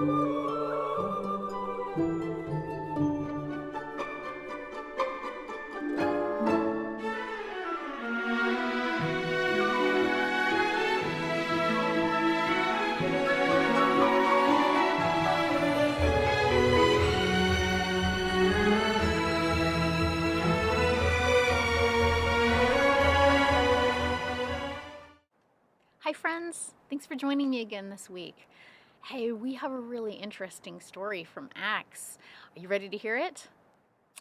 Hi friends, thanks for joining me again this week. Hey, we have a really interesting story from Acts. Are you ready to hear it?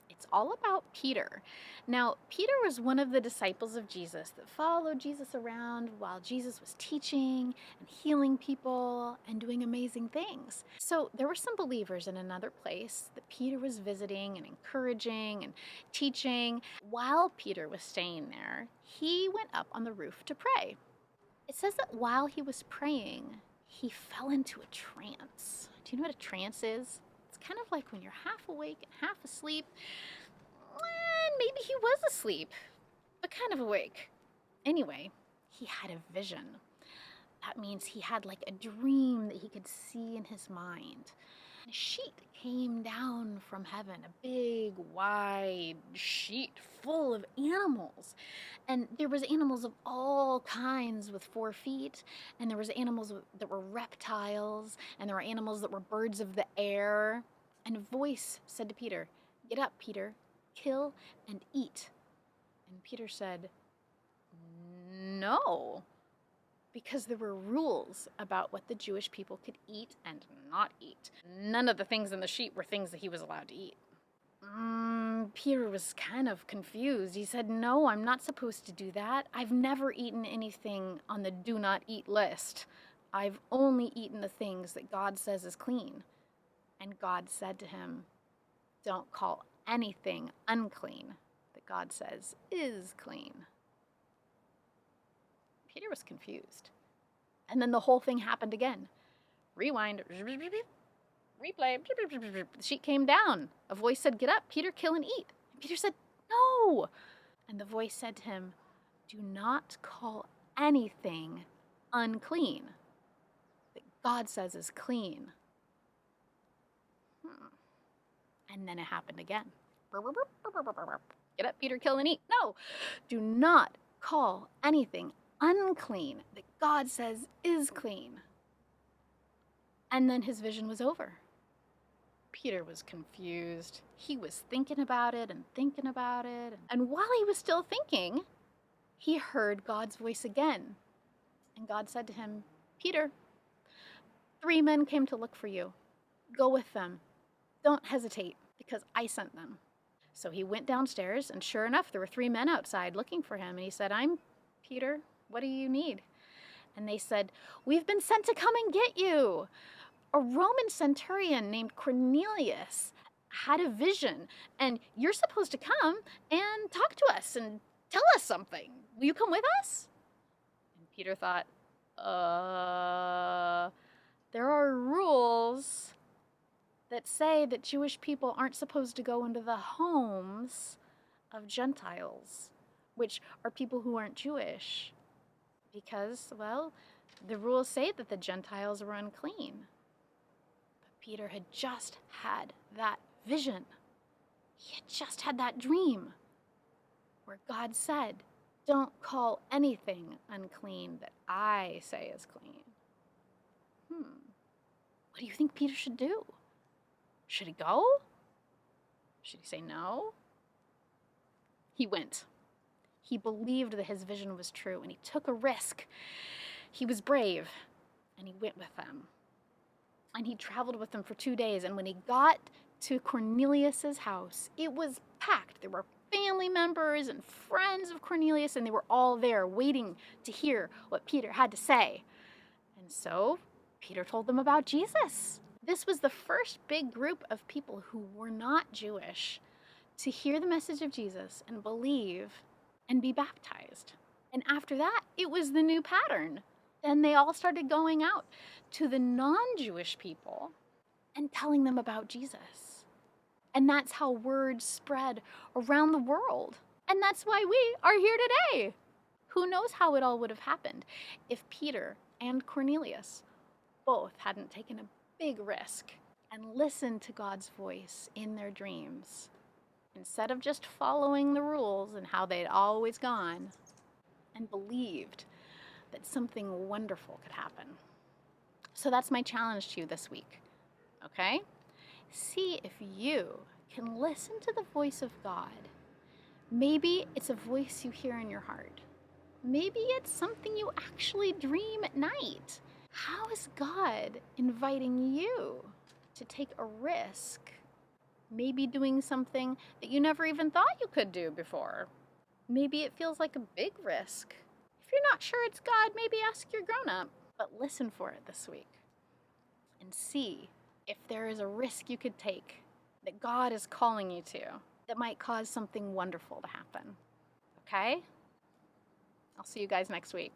It's all about Peter. Now, Peter was one of the disciples of Jesus that followed Jesus around while Jesus was teaching and healing people and doing amazing things. So there were some believers in another place that Peter was visiting and encouraging and teaching. While Peter was staying there, he went up on the roof to pray. It says that while he was praying, he fell into a trance. Do you know what a trance is? It's kind of like when you're half awake and half asleep. And maybe he was asleep, but kind of awake. Anyway, he had a vision. That means he had like a dream that he could see in his mind. A sheet came down from heaven, a big, wide sheet full of animals. And there was animals of all kinds with 4 feet, and there was animals that were reptiles, and there were animals that were birds of the air. And a voice said to Peter, "Get up, Peter, kill and eat." And Peter said, "No." Because there were rules about what the Jewish people could eat and not eat. None of the things in the sheet were things that he was allowed to eat. Peter was kind of confused. He said, "No, I'm not supposed to do that. I've never eaten anything on the do not eat list. I've only eaten the things that God says is clean." And God said to him, "Don't call anything unclean that God says is clean." Peter was confused. And then the whole thing happened again. Rewind. Replay. The sheet came down. A voice said, "Get up, Peter, kill and eat." And Peter said, "No." And the voice said to him, "Do not call anything unclean that God says is clean." And then it happened again. "Get up, Peter, kill and eat." "No, do not call anything unclean that God says is clean." And then his vision was over. Peter was confused. He was thinking about it and thinking about it. And while he was still thinking, he heard God's voice again. And God said to him, "Peter, 3 men came to look for you. Go with them. Don't hesitate, because I sent them." So he went downstairs, and sure enough, there were 3 men outside looking for him. And he said, "I'm Peter. What do you need?" And they said, "We've been sent to come and get you. A Roman centurion named Cornelius had a vision, and you're supposed to come and talk to us and tell us something. Will you come with us?" And Peter thought, there are rules that say that Jewish people aren't supposed to go into the homes of Gentiles, which are people who aren't Jewish. Because, well, the rules say that the Gentiles are unclean. But Peter had just had that vision. He had just had that dream where God said, "Don't call anything unclean that I say is clean." What do you think Peter should do? Should he go? Should he say no? He went. He believed that his vision was true, and he took a risk. He was brave, and he went with them. And he traveled with them for 2 days, and when he got to Cornelius's house, it was packed. There were family members and friends of Cornelius, and they were all there waiting to hear what Peter had to say. And so Peter told them about Jesus. This was the first big group of people who were not Jewish to hear the message of Jesus and believe and be baptized. And after that, it was the new pattern. Then they all started going out to the non-Jewish people and telling them about Jesus. And that's how word spread around the world. And that's why we are here today. Who knows how it all would have happened if Peter and Cornelius both hadn't taken a big risk and listened to God's voice in their dreams, instead of just following the rules and how they'd always gone, and believed that something wonderful could happen. So that's my challenge to you this week, okay? See if you can listen to the voice of God. Maybe it's a voice you hear in your heart. Maybe it's something you actually dream at night. How is God inviting you to take a risk? Maybe doing something that you never even thought you could do before. Maybe it feels like a big risk. If you're not sure it's God, maybe ask your grown-up. But listen for it this week and see if there is a risk you could take that God is calling you to that might cause something wonderful to happen. Okay? I'll see you guys next week.